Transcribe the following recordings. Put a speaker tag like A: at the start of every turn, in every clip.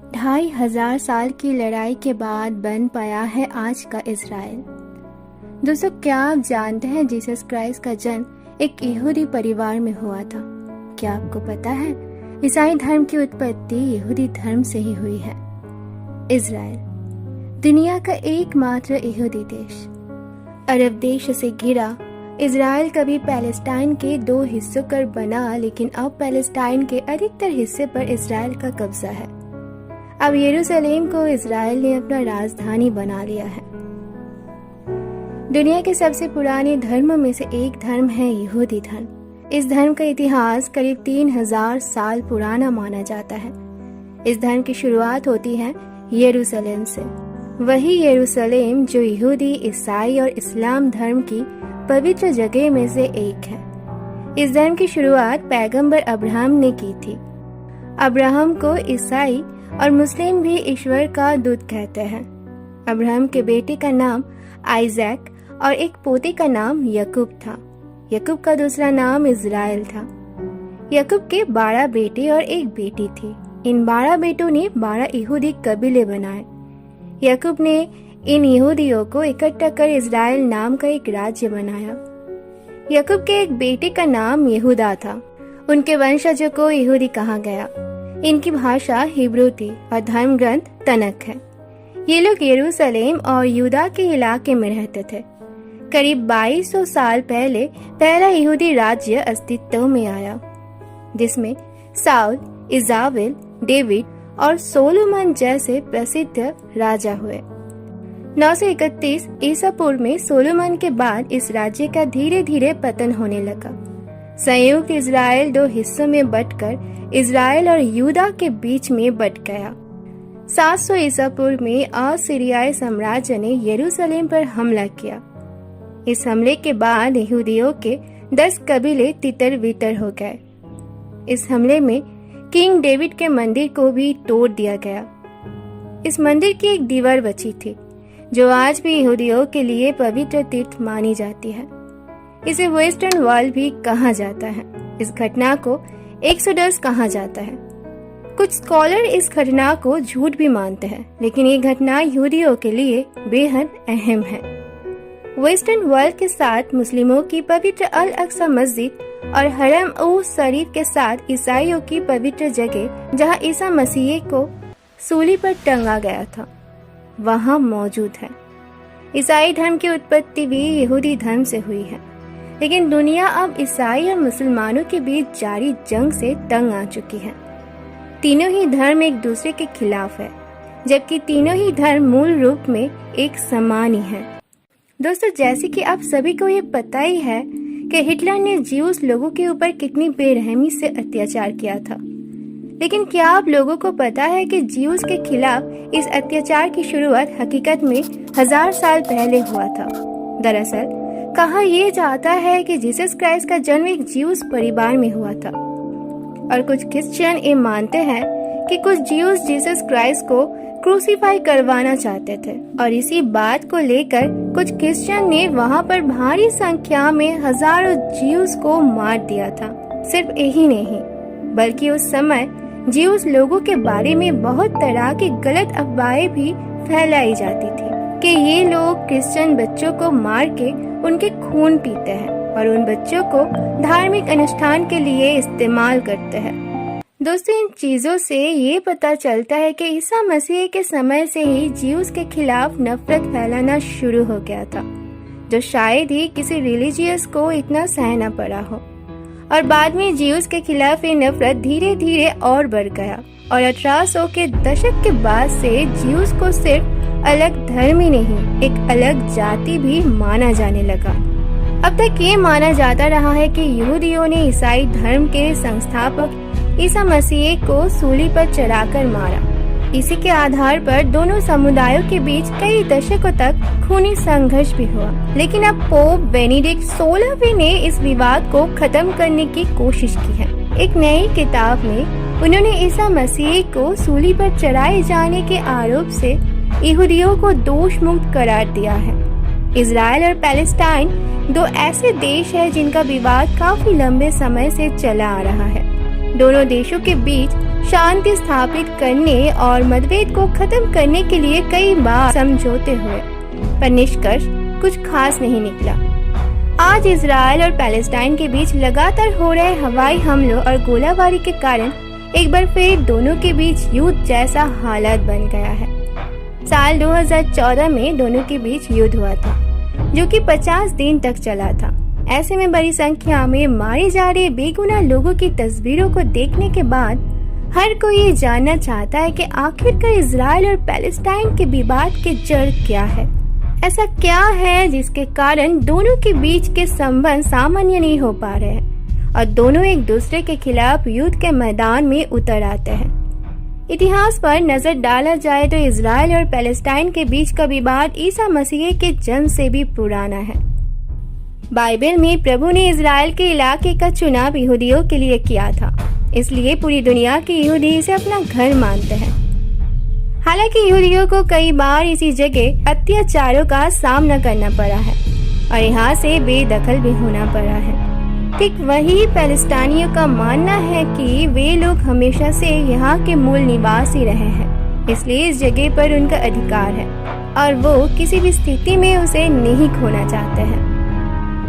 A: 2,500 साल की लड़ाई के बाद बन पाया है आज का इज़राइल। दोस्तों, क्या आप जानते हैं जीसस क्राइस्ट का जन्म एक यहूदी परिवार में हुआ था? क्या आपको पता है ईसाई धर्म की उत्पत्ति यहूदी धर्म से ही हुई है। इज़राइल दुनिया का एकमात्र यहूदी देश, अरब देश से घिरा इज़राइल कभी पैलेस्टाइन के 2 हिस्सों कर बना, लेकिन अब पैलेस्टाइन के अधिकतर हिस्से पर इज़राइल का कब्जा है। अब यरूशलेम को इज़राइल ने अपना राजधानी बना लिया है। दुनिया के सबसे पुराने धर्मों में से एक धर्म है यहूदी धर्म। इस धर्म का इतिहास करीब 3,000 साल पुराना माना जाता है। इस धर्म की शुरुआत होती है यरूशलेम से, वही यरूशलेम जो यहूदी, ईसाई और इस्लाम धर्म की पवित्र जगह में से एक है। इस धर्म की शुरुआत पैगंबर अब्राहम ने की थी। अब्राहम को ईसाई और मुस्लिम भी ईश्वर का दूत कहते हैं। अब्राहम के बेटे का नाम आइजैक और एक पोते का नाम याकूब था। याकूब का दूसरा नाम इज़राइल था। याकूब के 12 बेटे और एक बेटी थी। इन 12 बेटों ने 12 यहूदी कबीले बनाए। याकूब ने इन यहूदियों को इकट्ठा कर इज़राइल नाम का एक राज्य बनाया। याकूब के एक बेटे का नाम यहूदा था। उनके वंशजों को यहूदी कहा गया। इनकी भाषा हिब्रू थी और धर्म ग्रंथ तनक है। ये लोग यरूशलेम और यूदा के इलाके में रहते थे। करीब 2200 साल पहले पहला यहूदी राज्य अस्तित्व में आया, जिसमें साउल, इज़ाबेल, डेविड और सोलोमन जैसे प्रसिद्ध राजा हुए। 931 ईसा पूर्व में सोलोमन के बाद इस राज्य का धीरे धीरे पतन होने लगा। संयुक्त इज़राइल 2 हिस्सों में बंटकर इज़राइल और यूदा के बीच में बंट गया। 700 ईसा पूर्व में असीरियाई साम्राज्य ने यरूशलेम पर हमला किया। इस हमले के बाद यहूदियों के 10 कबीले तितर-बितर हो गए। इस हमले में किंग डेविड के मंदिर को भी तोड़ दिया गया। इस मंदिर की एक दीवार बची थी, जो आज भी यहूदियों के लिए पवित्र तीर्थ मानी जाती है। इसे वेस्टर्न वॉल भी कहा जाता है। इस घटना को एक्सोडस कहा जाता है। कुछ स्कॉलर इस घटना को झूठ भी मानते हैं, लेकिन ये घटना यहूदियों के लिए बेहद अहम है। वेस्टर्न वॉल के साथ मुस्लिमों की पवित्र अल अक्सा मस्जिद और हरम उस शरीफ के साथ ईसाइयों की पवित्र जगह, जहां ईसा मसीह को सूली पर टंगा गया था, वहां मौजूद है। ईसाई धर्म की उत्पत्ति भी यहूदी धर्म से हुई है, लेकिन दुनिया अब ईसाई और मुसलमानों के बीच जारी जंग से तंग आ चुकी है। तीनों ही धर्म एक दूसरे के खिलाफ है, जबकि तीनों ही धर्म मूल रूप में एक समान ही है। दोस्तों, जैसे कि आप सभी को ये पता ही है कि हिटलर ने ज्यूस लोगों के ऊपर कितनी बेरहमी से अत्याचार किया था, लेकिन क्या आप लोगों को पता है कि ज्यूस के खिलाफ इस अत्याचार की शुरुआत हकीकत में 1000 साल पहले हुआ था। दरअसल कहा यह जाता है कि जीसस क्राइस्ट का जन्म एक ज्यूस परिवार में हुआ था, और कुछ क्रिश्चियन ये मानते हैं कि कुछ ज्यूस जीसस क्राइस्ट को क्रूसीफाई करवाना चाहते थे, और इसी बात को लेकर कुछ क्रिश्चियन ने वहां पर भारी संख्या में हजारों ज्यूस को मार दिया था। सिर्फ यही नहीं, बल्कि उस समय ज्यूस लोगों के बारे में बहुत तरह की गलत अफवाहें भी फैलाई जाती थी कि ये लोग क्रिश्चियन बच्चों को मार के उनके खून पीते हैं और उन बच्चों को धार्मिक अनुष्ठान के लिए इस्तेमाल करते हैं। दोस्तों, इन चीजों से ये पता चलता है कि ईसा मसीह के समय से ही ज्यूस के खिलाफ नफरत फैलाना शुरू हो गया था, जो शायद ही किसी रिलीजियस को इतना सहना पड़ा हो। और बाद में ज्यूस के खिलाफ ये नफरत धीरे धीरे और बढ़ गया, और 1800 के दशक के बाद से ज्यूस को सिर्फ अलग धर्म ही नहीं, एक अलग जाति भी माना जाने लगा। अब तक ये माना जाता रहा है कि यहूदियों ने ईसाई धर्म के संस्थापक ईसा मसीह को सूली पर चढ़ाकर मारा। इसी के आधार पर दोनों समुदायों के बीच कई दशकों तक खूनी संघर्ष भी हुआ, लेकिन अब पोप बेनेडिक्ट 16वें ने इस विवाद को खत्म करने की कोशिश की है। एक नई किताब में उन्होंने ईसा मसीह को सूली पर चढ़ाए जाने के आरोप से यहूदियों को दोष मुक्त करार दिया है। इज़राइल और पैलेस्टाइन 2 ऐसे देश हैं जिनका विवाद काफी लंबे समय से चला आ रहा है। दोनों देशों के बीच शांति स्थापित करने और मतभेद को खत्म करने के लिए कई बार समझौते हुए, पर निष्कर्ष कुछ खास नहीं निकला। आज इजराइल और पैलेस्टाइन के बीच लगातार हो रहे हवाई हमलों और गोलाबारी के कारण एक बार फिर दोनों के बीच युद्ध जैसा हालत बन गया है। साल 2014 में दोनों के बीच युद्ध हुआ था, जो कि 50 दिन तक चला था। ऐसे में बड़ी संख्या में मारे जा रहे बेगुनाह लोगों की तस्वीरों को देखने के बाद हर कोई ये जानना चाहता है कि आखिरकार इजराइल और पैलेस्टाइन के विवाद के जड़ क्या है। ऐसा क्या है जिसके कारण दोनों के बीच के संबंध सामान्य नहीं हो पा रहे हैं और दोनों एक दूसरे के खिलाफ युद्ध के मैदान में उतर आते हैं। इतिहास पर नजर डाला जाए तो इजराइल और पैलेस्टाइन के बीच का विवाद ईसा मसीह के जन्म से भी पुराना है। बाइबल में प्रभु ने इजराइल के इलाके का चुनाव यहूदियों के लिए किया था, इसलिए पूरी दुनिया के यहूदी इसे अपना घर मानते हैं। हालांकि यहूदियों को कई बार इसी जगह अत्याचारों का सामना करना पड़ा है और यहाँ से बेदखल भी होना पड़ा है। ठीक वही पैलेस्टाइनियों का मानना है कि वे लोग हमेशा से यहाँ के मूल निवासी रहे हैं, इसलिए इस जगह पर उनका अधिकार है और वो किसी भी स्थिति में उसे नहीं खोना चाहते हैं।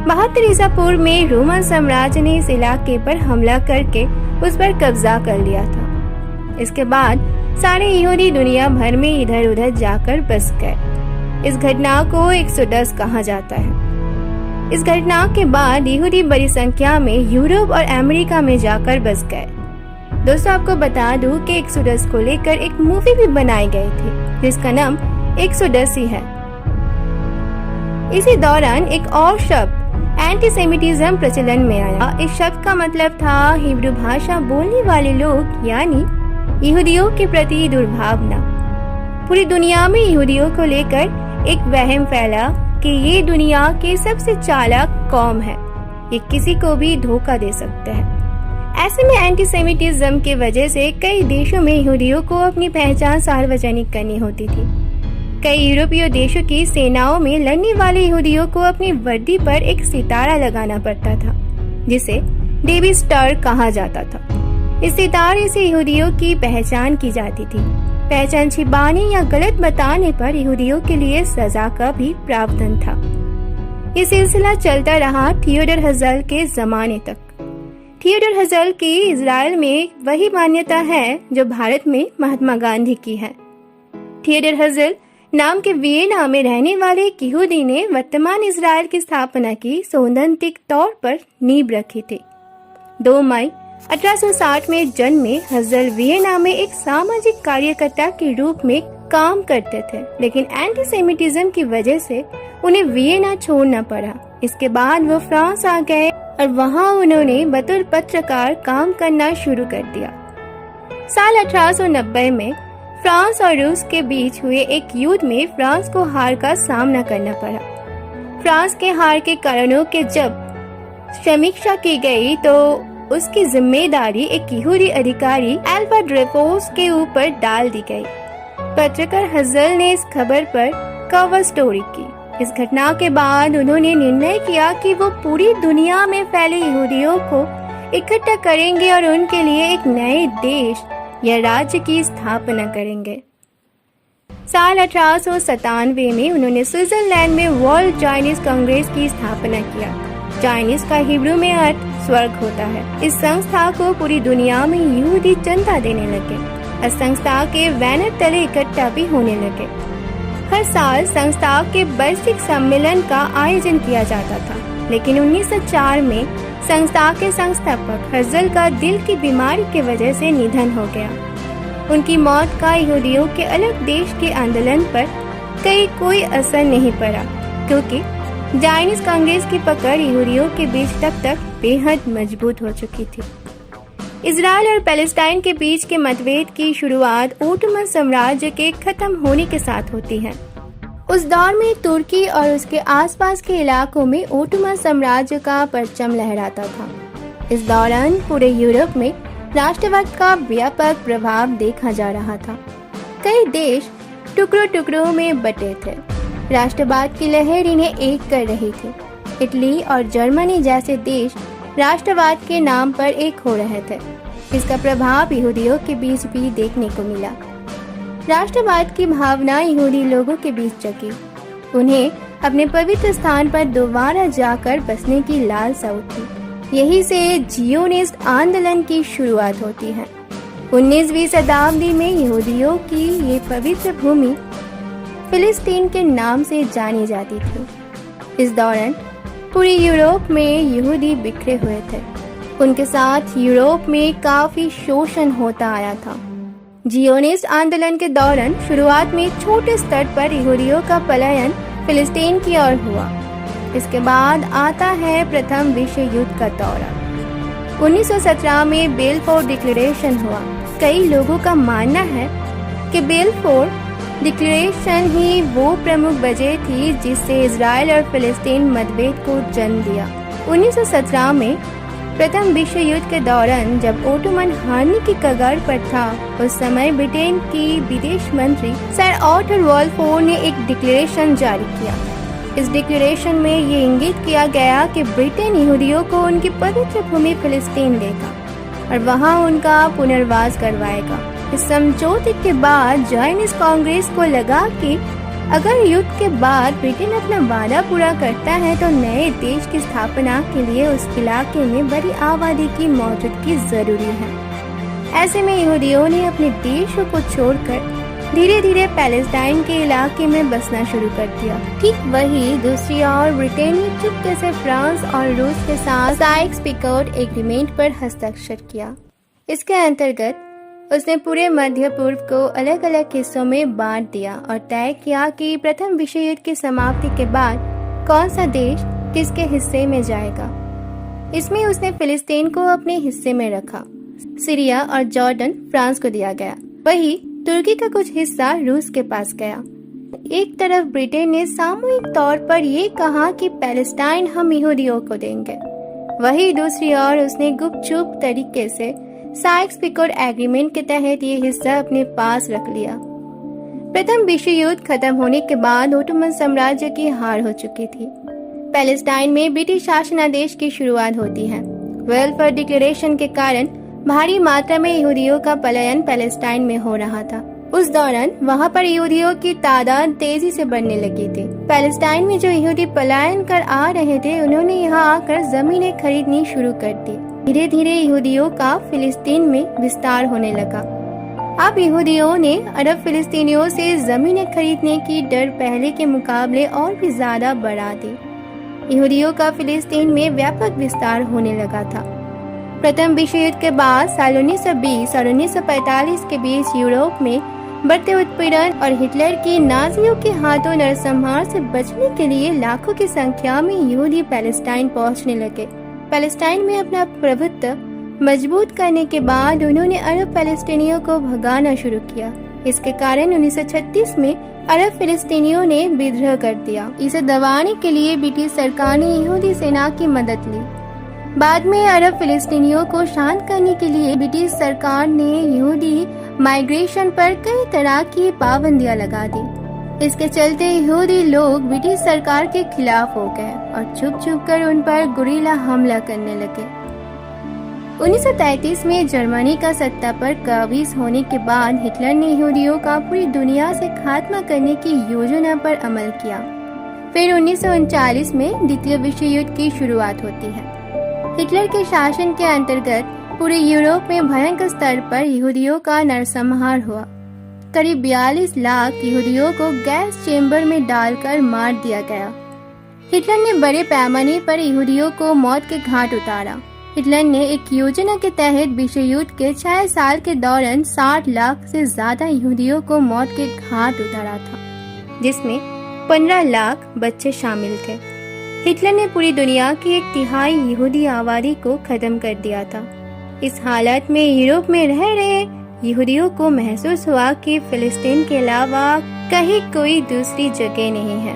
A: 72 ईसा पूर्व में रोमन साम्राज्य ने इस इलाके पर हमला करके उस पर कब्जा कर लिया था। इसके बाद सारे यहूदी दुनिया भर में इधर उधर जाकर बस गए। इस घटना को 110 कहा जाता है। इस घटना के बाद यहूदी बड़ी संख्या में यूरोप और अमेरिका में जाकर बस गए। दोस्तों, आपको बता दूं कि 110 को लेकर एक मूवी भी बनाई गई थी जिसका नाम 110 ही है। इसी दौरान एक और शब्द एंटीसेमिटिज्म प्रचलन में आया। इस शब्द का मतलब था हिब्रू भाषा बोलने वाले लोग यानी यहूदियों के प्रति दुर्भावना। पूरी दुनिया में यहूदियों को लेकर एक वहम फैला कि ये दुनिया के सबसे चालाक कौम है, ये किसी को भी धोखा दे सकते हैं। ऐसे में एंटीसेमिटिज्म की वजह से कई देशों में यहूदियों को अपनी पहचान सार्वजनिक करनी होती थी। कई यूरोपीय देशों की सेनाओं में लड़ने वाले यहूदियों को अपनी वर्दी पर एक सितारा लगाना पड़ता था, जिसे डेविड स्टार कहा जाता था। इस सितारे से यहूदियों की पहचान की जाती थी। पहचान छिपाने या गलत बताने पर यहूदियों के लिए सजा का भी प्रावधान था। ये सिलसिला चलता रहा थियोडर हर्ज़ल के जमाने तक। थियोडर हर्ज़ल की इजराइल में वही मान्यता है जो भारत में महात्मा गांधी की है। थियोडर हर्ज़ल नाम के वियना में रहने वाले एक यहूदी ने वर्तमान इजराइल की स्थापना की सैद्धांतिक तौर पर नींव रखी थी। 2 मई 1860 में जन्मे हर्ज़ल वियना में एक सामाजिक कार्यकर्ता के रूप में काम करते थे, लेकिन एंटीसेमिटिज्म की वजह से उन्हें वियना छोड़ना पड़ा। इसके बाद वो फ्रांस आ गए और वहाँ उन्होंने बतौर पत्रकार काम करना शुरू कर दिया। साल 1890 में फ्रांस और रूस के बीच हुए एक युद्ध में फ्रांस को हार का सामना करना पड़ा। फ्रांस के हार के कारणों के जब समीक्षा की गई तो उसकी जिम्मेदारी एक यहूदी अधिकारी अल्फ्रेड ड्रेफोस के ऊपर डाल दी गई। पत्रकार हर्ज़ल ने इस खबर पर कवर स्टोरी की। इस घटना के बाद उन्होंने निर्णय किया कि वो पूरी दुनिया में फैले यहूदियों को इकट्ठा करेंगे और उनके लिए एक नए देश या राज्य की स्थापना करेंगे। साल 1897 में उन्होंने स्विट्जरलैंड में वर्ल्ड जायनिस्ट कांग्रेस की स्थापना किया। जायनिस्ट का हिब्रू में अर्थ स्वर्ग होता है। इस संस्था को पूरी दुनिया में यहूदी चंदा देने लगे और संस्था के बैनर तले इकट्ठा भी होने लगे। हर साल संस्था के वार्षिक सम्मेलन का आयोजन किया जाता था, लेकिन 1904 में संस्था के संस्थापक हर्ज़ल का दिल की बीमारी की वजह से निधन हो गया। उनकी मौत का यहूदियों के अलग देश के आंदोलन पर कोई असर नहीं पड़ा, क्योंकि जायनिस्ट कांग्रेस की पकड़ यहूदियों के बीच तब तक बेहद मजबूत हो चुकी थी। इजराइल और पैलेस्टाइन के बीच के मतभेद की शुरुआत ओटोमन साम्राज्य के खत्म होने के साथ होती है। उस दौर में तुर्की और उसके आसपास के इलाकों में ओटोमन साम्राज्य का परचम लहराता था। इस दौरान पूरे यूरोप में राष्ट्रवाद का व्यापक प्रभाव देखा जा रहा था। कई देश टुकड़ों टुकड़ों में बटे थे। राष्ट्रवाद की लहर इन्हें एक कर रही थी। इटली और जर्मनी जैसे देश राष्ट्रवाद के नाम पर एक हो रहे थे। इसका प्रभाव यहूदियों के बीच भी देखने को मिला। राष्ट्रवाद की भावना यहूदी लोगों के बीच जगी। उन्हें अपने पवित्र स्थान पर दोबारा जाकर बसने की लालसा उठी। यही से जियोनिस्ट आंदोलन की शुरुआत होती है। 19वीं शताब्दी में यहूदियों की ये पवित्र भूमि फिलिस्तीन के नाम से जानी जाती थी। इस दौरान पूरे यूरोप में यहूदी बिखरे हुए थे। उनके साथ यूरोप में काफी शोषण होता आया था। जियोनिस्ट आंदोलन के दौरान शुरुआत में छोटे स्तर पर यहूदियों का पलायन फिलिस्तीन की ओर हुआ। इसके बाद आता है प्रथम विश्व युद्ध का दौरा। 1917 में बेलफोर डिक्लेरेशन हुआ। कई लोगों का मानना है कि बेलफोर डिक्लेरेशन ही वो प्रमुख वजह थी जिससे इजराइल और फिलिस्तीन मतभेद को जन्म दिया। 1917 में प्रथम विश्व युद्ध के दौरान जब ओटोमन हारने की कगार पर था, उस समय ब्रिटेन की विदेश मंत्री सर ऑटर वॉलपोर ने एक डिक्लेरेशन जारी किया। इस डिक्लेरेशन में ये इंगित किया गया कि ब्रिटेन यहूदियों को उनकी पवित्र भूमि फिलिस्तीन देगा और वहां उनका पुनर्वास करवाएगा। इस समझौते के बाद जायनिस्ट कांग्रेस को लगा कि अगर युद्ध के बाद ब्रिटेन अपना वादा पूरा करता है तो नए देश की स्थापना के लिए उस इलाके में बड़ी आबादी की मौजूदगी जरूरी है। ऐसे में यहूदियों ने अपने देश को छोड़कर धीरे धीरे पैलेस्टाइन के इलाके में बसना शुरू कर दिया। ठीक वही दूसरी ओर ब्रिटेन ने चुपके से फ्रांस और रूस के साथ साइक्स-पिकोट एग्रीमेंट पर हस्ताक्षर किया। इसके अंतर्गत उसने पूरे मध्य पूर्व को अलग अलग हिस्सों में बांट दिया और तय किया कि प्रथम विश्व युद्ध की समाप्ति के बाद कौन सा देश किसके हिस्से में जाएगा। इसमें उसने फिलिस्तीन को अपने हिस्से में रखा। सीरिया और जॉर्डन फ्रांस को दिया गया। वही तुर्की का कुछ हिस्सा रूस के पास गया। एक तरफ ब्रिटेन ने सामूहिक तौर पर ये कहा कि पैलेस्टाइन हम यहूदियों को देंगे, वही दूसरी ओर उसने गुपचुप तरीके से साइक्स-पिकोट एग्रीमेंट के तहत ये हिस्सा अपने पास रख लिया। प्रथम विश्व युद्ध खत्म होने के बाद ओटोमन साम्राज्य की हार हो चुकी थी। पैलेस्टाइन में ब्रिटिश शासनादेश की शुरुआत होती है। वेलफेयर डिक्लेरेशन के कारण भारी मात्रा में यहूदियों का पलायन पैलेस्टाइन में हो रहा था। उस दौरान वहां पर यहूदियों की तादाद तेजी से बढ़ने लगी थी। पैलेस्टाइन में जो यहूदी पलायन कर आ रहे थे, उन्होंने यहाँ आकर जमीनें खरीदनी शुरू कर दी। धीरे धीरे यहूदियों का फिलिस्तीन में विस्तार होने लगा। अब यहूदियों ने अरब फिलिस्तीनियों से जमीनें खरीदने की डर पहले के मुकाबले और भी ज्यादा बढ़ा दी। यहूदियों का फिलिस्तीन में व्यापक विस्तार होने लगा था। प्रथम विश्व युद्ध के बाद साल 1920 और 1945 के बीच यूरोप में बढ़ते उत्पीड़न और हिटलर की नाजियों के हाथों नरसंहार से बचने के लिए लाखों की संख्या में यहूदी पैलेस्टाइन पहुंचने लगे। पैलेस्टाइन में अपना प्रभुत्व मजबूत करने के बाद उन्होंने अरब पैलेस्टीनियों को भगाना शुरू किया। इसके कारण 1936 में अरब फिलिस्तीनियों ने विद्रोह कर दिया। इसे दबाने के लिए ब्रिटिश सरकार ने यहूदी सेना की मदद ली। बाद में अरब फिलिस्तीनियों को शांत करने के लिए ब्रिटिश सरकार ने यहूदी माइग्रेशन पर कई तरह की पाबंदियां लगा दी। इसके चलते यहूदी लोग ब्रिटिश सरकार के खिलाफ हो गए और छुप छुप कर उन पर गुरिल्ला हमला करने लगे। 1933 में जर्मनी का सत्ता पर काबिज होने के बाद हिटलर ने यहूदियों का पूरी दुनिया से खात्मा करने की योजना पर अमल किया। फिर 1939 में द्वितीय विश्व युद्ध की शुरुआत होती है। हिटलर के शासन के अंतर्गत पूरे यूरोप में भयंकर स्तर पर यहूदियों का नरसंहार हुआ। करीब 42 लाख यहूदियों को गैस चेंबर में डालकर मार दिया गया। हिटलर ने बड़े पैमाने पर यहूदियों को मौत के घाट उतारा। हिटलर ने एक योजना के तहत विश्व युद्ध के 6 साल के दौरान 60 लाख से ज्यादा यहूदियों को मौत के घाट उतारा था, जिसमें 15 लाख बच्चे शामिल थे। हिटलर ने पूरी दुनिया की 1/3 यहूदी आबादी को खत्म कर दिया था। इस हालत में यूरोप में रह रहे यहूदियों को महसूस हुआ कि फिलिस्तीन के अलावा कहीं कोई दूसरी जगह नहीं है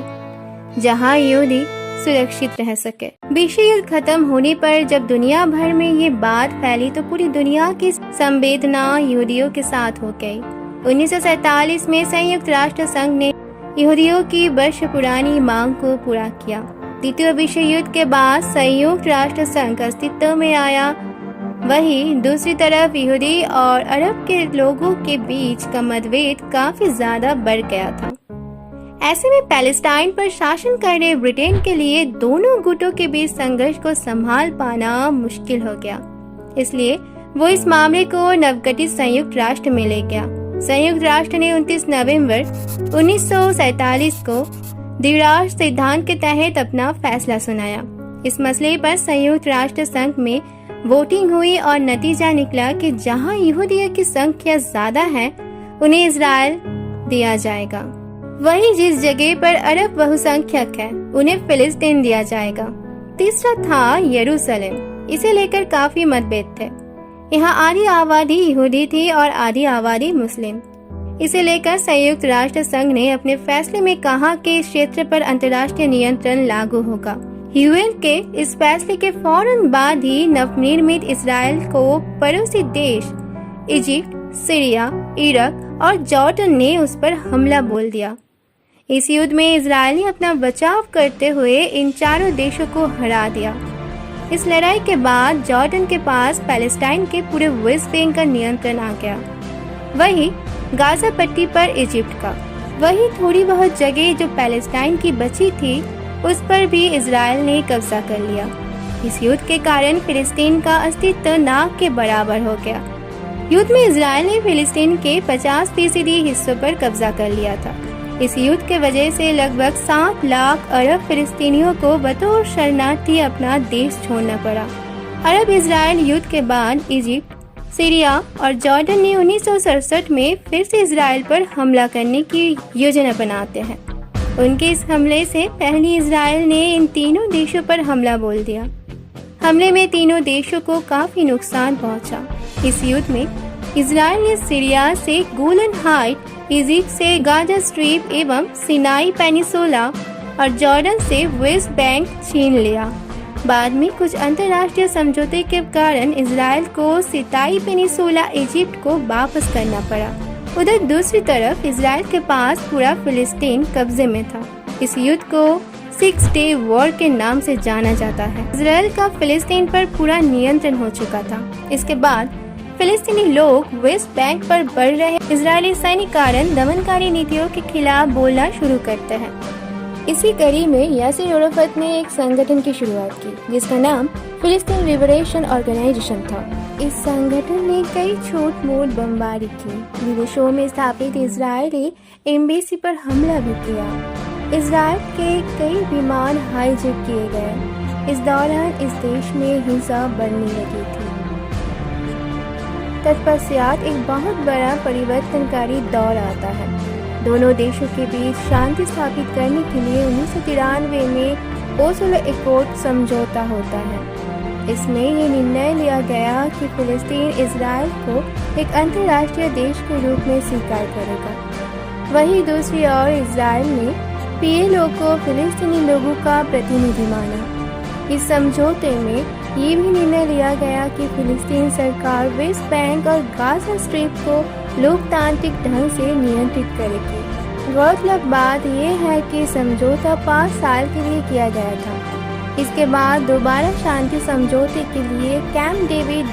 A: जहां यहूदी सुरक्षित रह सके। विश्व युद्ध खत्म होने पर जब दुनिया भर में ये बात फैली तो पूरी दुनिया की संवेदना यहूदियों के साथ हो गई। 1947 में संयुक्त राष्ट्र संघ ने यहूदियों की वर्ष पुरानी मांग को पूरा किया। द्वितीय विश्व युद्ध के बाद संयुक्त राष्ट्र संघ अस्तित्व में आया वहीं दूसरी तरफ यहूदी और अरब के लोगों के बीच का मतभेद काफी ज्यादा बढ़ गया था। ऐसे में पैलेस्टाइन पर शासन कर रहे ब्रिटेन के लिए दोनों गुटों के बीच संघर्ष को संभाल पाना मुश्किल हो गया। इसलिए वो इस मामले को नवगठित संयुक्त राष्ट्र में ले गया। संयुक्त राष्ट्र ने 29 नवंबर 1947 को द्विराष्ट्र सिद्धांत के तहत अपना फैसला सुनाया। इस मसले पर संयुक्त राष्ट्र संघ में वोटिंग हुई और नतीजा निकला कि जहां यहूदियों की संख्या ज्यादा है उन्हें इजराइल दिया जाएगा, वहीं जिस जगह पर अरब बहुसंख्यक है उन्हें फिलिस्तीन दिया जाएगा। तीसरा था यरूशलेम। इसे लेकर काफी मतभेद थे। यहाँ आधी आबादी यहूदी थी और आधी आबादी मुस्लिम। इसे लेकर संयुक्त राष्ट्र संघ ने अपने फैसले में कहा कि इस क्षेत्र पर अंतर्राष्ट्रीय नियंत्रण लागू होगा। यूएन के इस फैसले के फौरन बाद ही नवनिर्मित इजराइल को पड़ोसी देश इजिप्ट, सीरिया, इराक और जॉर्डन ने उस पर हमला बोल दिया। इस युद्ध में इजराइल ने अपना बचाव करते हुए इन चारों देशों को हरा दिया। इस लड़ाई के बाद जॉर्डन के पास पैलेस्टाइन के पूरे वेस्ट बैंक का नियंत्रण आ गया, वहीं गाजा पट्टी पर इजिप्ट का। वहीं थोड़ी बहुत जगह जो पैलेस्टाइन की बची थी उस पर भी इजराइल ने कब्जा कर लिया। इस युद्ध के कारण फिलिस्तीन का अस्तित्व नाक के बराबर हो गया। युद्ध में इजराइल ने फिलिस्तीन के 50% हिस्सों पर कब्जा कर लिया था। इस युद्ध के वजह से लगभग 7 लाख अरब फिलिस्तीनियों को बतौर शरणार्थी अपना देश छोड़ना पड़ा। अरब इजराइल युद्ध के बाद इजिप्ट, सीरिया और जॉर्डन ने 1967 में फिर से इजराइल पर हमला करने की योजना बनाते हैं। उनके इस हमले से पहले इजराइल ने इन तीनों देशों पर हमला बोल दिया। हमले में तीनों देशों को काफी नुकसान पहुंचा। इस युद्ध में इजराइल ने सीरिया से गोलन हाइट, इजिप्ट से गाजा स्ट्रिप एवं सिनाई पेनिसुला और जॉर्डन से वेस्ट बैंक छीन लिया। बाद में कुछ अंतर्राष्ट्रीय समझौते के कारण इजराइल को सिनाई पेनिसुला इजिप्ट को वापस करना पड़ा। उधर दूसरी तरफ इजराइल के पास पूरा फिलिस्तीन कब्जे में था। इस युद्ध को 6 डे वॉर के नाम से जाना जाता है। इजराइल का फिलिस्तीन पर पूरा नियंत्रण हो चुका था। इसके बाद फिलिस्तीनी लोग वेस्ट बैंक पर बढ़ रहे इजरायली सैनिक कारण दमनकारी नीतियों के खिलाफ बोलना शुरू करते हैं। इसी कड़ी में यासिर अराफत ने एक संगठन की शुरुआत की जिसका नाम फिलिस्तीन लिबरेशन ऑर्गेनाइजेशन था। इस संगठन ने कई छोट मोट बमबारी की। विदेशों में स्थापित इजरायली एम्बेसी पर हमला भी किया। इजराइल के कई विमान हाईजैक किए गए। इस दौरान इस देश में हिंसा बढ़ने लगी थी। तत्पश्चात एक बहुत बड़ा परिवर्तनकारी दौर आता है। दोनों देशों के बीच शांति स्थापित करने के लिए 1993 में ओस्लो एकॉर्ड समझौता होता है। इसमें ये निर्णय लिया गया कि फिलिस्तीन इजराइल को एक अंतर्राष्ट्रीय देश के रूप में स्वीकार करेगा। वहीं दूसरी ओर इजराइल ने पीएलओ को फिलिस्तीनी लोगों का प्रतिनिधि माना। इस समझौते में ये भी निर्णय लिया गया कि फिलिस्तीन सरकार वेस्ट बैंक और गाजा स्ट्रिप को लोकतांत्रिक ढंग से नियंत्रित करेगी। गौरतलब बात यह है कि समझौता 5 साल के लिए किया गया था। इसके बाद दोबारा शांति समझौते के लिए कैंप डेविड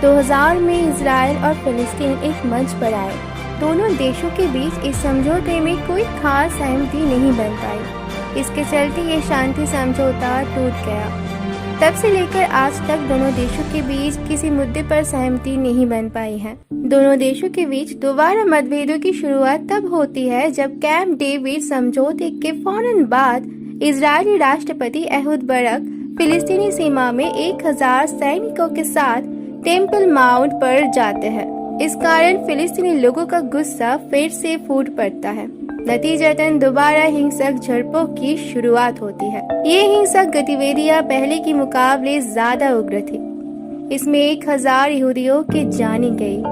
A: 2000 में इजराइल और फिलिस्तीन एक मंच पर आए। दोनों देशों के बीच इस समझौते में कोई खास सहमति नहीं बन पाई। इसके चलते ये शांति समझौता टूट गया। तब से लेकर आज तक दोनों देशों के बीच किसी मुद्दे पर सहमति नहीं बन पाई है। दोनों देशों के बीच दोबारा मतभेदों की शुरुआत तब होती है जब कैंप डेविड समझौते के फौरन बाद इजरायली राष्ट्रपति एहूद बारक फिलिस्तीनी सीमा में 1000 सैनिकों के साथ टेम्पल माउंट पर जाते हैं। इस कारण फिलिस्तीनी लोगों का गुस्सा फिर से फूट पड़ता है। नतीजतन दोबारा हिंसक झड़पों की शुरुआत होती है। ये हिंसक गतिविधियां पहले की मुकाबले ज्यादा उग्र थी। इसमें 1000 यहूदियों की जानें गई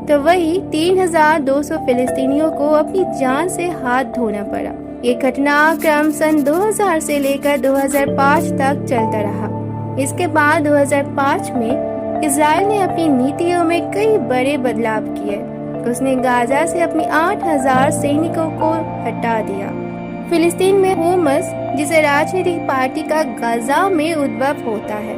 A: तो वही 3200 फिलिस्तीनियों को अपनी जान से हाथ धोना पड़ा। ये घटनाक्रम सन 2000 से लेकर 2005 तक चलता रहा। इसके बाद 2005 में इजराइल ने अपनी नीतियों में कई बड़े बदलाव किए। उसने गाजा से अपनी 8000 सैनिकों को हटा दिया। फिलिस्तीन में हुमस, जिसे राजनीतिक पार्टी का गाजा में उद्भव होता है,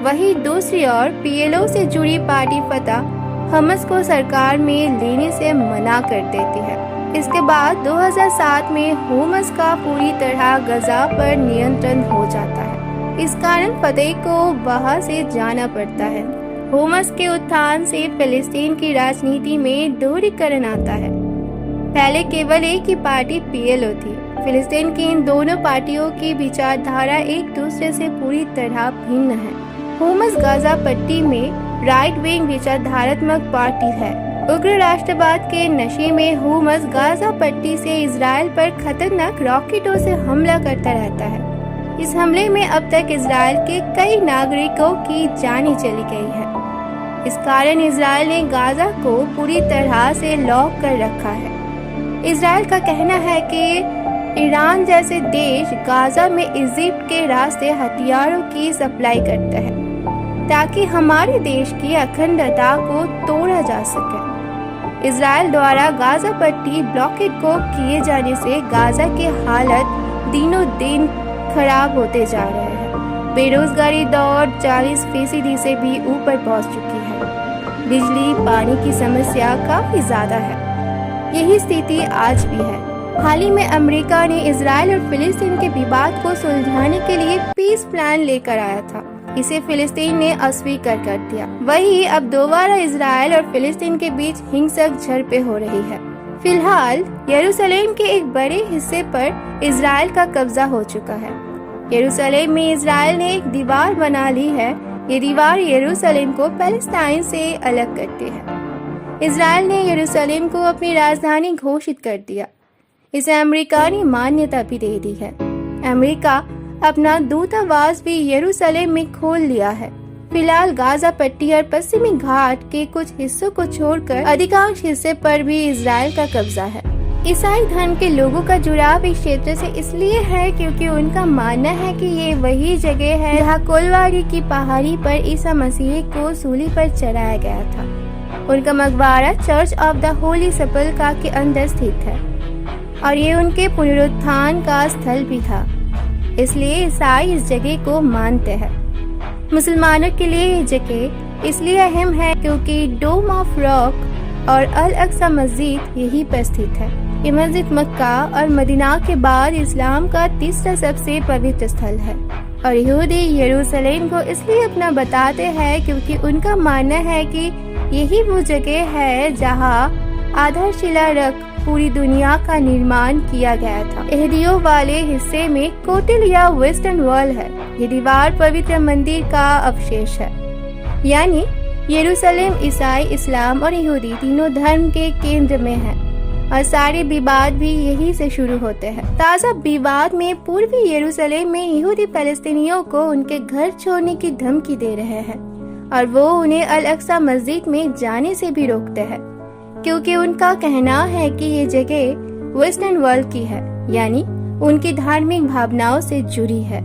A: वहीं दूसरी ओर पीएलओ से जुड़ी पार्टी फतह हमास को सरकार में लेने से मना कर देती है। इसके बाद 2007 में हमास का पूरी तरह गजा पर नियंत्रण हो जाता है। इस कारण फतह को वहां से जाना पड़ता है। हमास के उत्थान से फिलिस्तीन की राजनीति में दोहरीकरण आता है। पहले केवल एक ही पार्टी पीएलओ थी। फिलिस्तीन की इन दोनों पार्टियों की विचारधारा एक दूसरे से पूरी तरह भिन्न है। हमास गाजा पट्टी में राइट विंग विचारधारात्मक पार्टी है। उग्र राष्ट्रवाद के नशे में हमास गाजा पट्टी से इजराइल पर खतरनाक रॉकेटों से हमला करता रहता है। इस हमले में अब तक इजराइल के कई नागरिकों की जानें चली गई है। इस कारण इजराइल ने गाजा को पूरी तरह से लॉक कर रखा है। इजराइल का कहना है कि ईरान जैसे देश गाजा में इजिप्ट के रास्ते हथियारों की सप्लाई करते हैं ताकि हमारे देश की अखंडता को तोड़ा जा सके। इजराइल द्वारा गाजा पट्टी ब्लॉकेड को किए जाने से गाजा की हालत दिनों दिन खराब होते जा रहे हैं। बेरोजगारी दर 40% से भी ऊपर पहुंच चुकी है। बिजली पानी की समस्या काफी ज्यादा है। यही स्थिति आज भी है। हाल ही में अमेरिका ने इजराइल और फिलिस्तीन के विवाद को सुलझाने के लिए पीस प्लान लेकर आया था। इसे फिलिस्तीन ने अस्वीकार कर दिया। वही अब दोबारा इजराइल और फिलिस्तीन के बीच हिंसक झड़पें हो रही है। फिलहाल यरूशलेम के एक बड़े हिस्से पर इजराइल का कब्जा हो चुका है। यरूशलेम में इजराइल ने एक दीवार बना ली है। ये दीवार यरूशलेम को पैलेस्टाइन से अलग करती है। इजराइल ने यरूशलेम को अपनी राजधानी घोषित कर दिया। इसे अमेरिका ने मान्यता भी दे दी है। अमेरिका अपना दूतावास भी यरूशलेम में खोल लिया है। फिलहाल गाजा पट्टी और पश्चिमी घाट के कुछ हिस्सों को छोड़कर अधिकांश हिस्से पर भी इजराइल का कब्जा है। ईसाई धर्म के लोगों का जुड़ाव इस क्षेत्र से इसलिए है क्योंकि उनका मानना है कि ये वही जगह है जहाँ कोलवारी की पहाड़ी पर ईसा मसीह को सूली पर चढ़ाया गया था। उनका मकबरा चर्च ऑफ द होली सेपल्क्रा के अंदर स्थित है और ये उनके पुनरुत्थान का स्थल भी था। इसलिए ईसाई इस जगह को मानते हैं। मुसलमानों के लिए ये जगह इसलिए अहम है क्योंकि डोम ऑफ रॉक और अल अक्सा मस्जिद यहीं पर स्थित है। ये मस्जिद मक्का और मदीना के बाद इस्लाम का तीसरा सबसे पवित्र स्थल है और यहूदी यरूशलेम को इसलिए अपना बताते हैं क्योंकि उनका मानना है कि यही वो जगह है जहाँ आधारशिला रख पूरी दुनिया का निर्माण किया गया था। यहूदियों वाले हिस्से में कोटिल या वेस्टर्न वॉल है। ये दीवार पवित्र मंदिर का अवशेष है। यानी यरूशलेम ईसाई, इस्लाम और यहूदी तीनों धर्म के केंद्र में है और सारे विवाद भी यही से शुरू होते हैं। ताज़ा विवाद में पूर्वी यरूशलेम में यहूदी फलस्तीनियों को उनके घर छोड़ने की धमकी दे रहे हैं और वो उन्हें अल अक्सा मस्जिद में जाने से भी रोकते हैं क्योंकि उनका कहना है कि ये जगह वेस्टर्न वर्ल्ड की है, यानी उनकी धार्मिक भावनाओं से जुड़ी है।